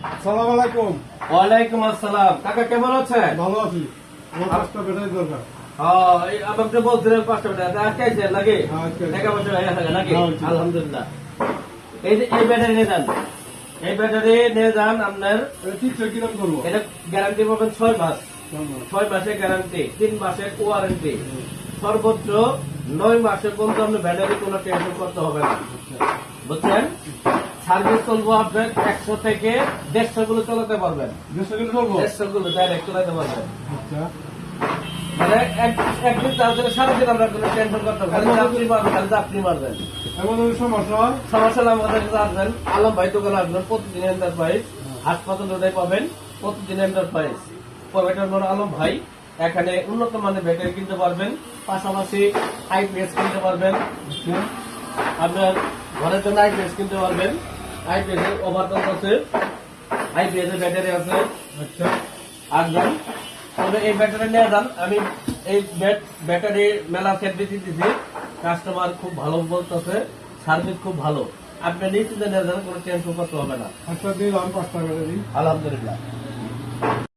আসসালামু আলাইকুম। ওয়ালাইকুম আসসালাম। কাকা কেমন আছেন? ভালো আছি। আমার 5টা ব্যাটারি দরকার। আমাকে বলছিলেন 5টা ব্যাটারি আজকে আছে লাগে আজকে। টাকা পয়সা হয়ে গেছে নাকি? হ্যাঁ, হয়েছে। আলহামদুলিল্লাহ। এই যে এই ব্যাটারি নিয়ে যান, এই ব্যাটারি নিয়ে যান। আপনার এটা ঠিক আছে, কিরকম করবো? এটা গ্যারান্টি পাবেন 6 মাস। ধন্যবাদ। 6 মাসের গ্যারান্টি, 3 মাসের ওয়ারেন্টি, সর্বোচ্চ 9 মাসে পর্যন্ত আপনার ব্যাটারি কোনো টেনশন করতে হবে না। বুঝছেন? সার্ভিস চলবো আপনার 100 থেকে 150 গুলো চালাতে পারবেন। 200 কিলো চলবো? 150 গুলো ডাইরেক্ট চালাতে পারবেন। আচ্ছা। মানে একদিন চার্জে সারাদিন আমরা কোনো টেনশন করতে হবে না। আপনি মারবেন, খালি আপনি মারবেন। এমন কোনো সমস্যা হয়? সমস্যা হলে আমাদের কাছে আসবেন, আলম ভাই দোকানে আসবেন। প্রতিদিন এন্টারপ্রাইজ হাসপাতাল রোডে পাবেন, প্রতিদিন এন্টারপ্রাইজ প্রোভাইডার মোড় আলম ভাই। এখানে উন্নত মানের ব্যাটারি কিনতে পারবেন, পাশাপাশি আইপিএস কিনতে পারবেন। আচ্ছা। আপনার ঘরের জন্য আইপিএস কিনতে পারবেন। আইপিএস এর ওভারটপ আছে, আইপিএস এর ব্যাটারি আছে। আচ্ছা। আসবেন, তবে এই ব্যাটারি নিয়ে যান। আমি এই ব্যাটারি মেলা সেট দিতেছি, কাস্টমার খুব ভালো বলতেছে, সার্ভিস খুব ভালো। আপনি নিশ্চিন্তে নিয়ে যান, কোনো টেনশন করতে হবে না। আচ্ছা, দিলাম 5টা ব্যাটারি। আলহামদুলিল্লাহ।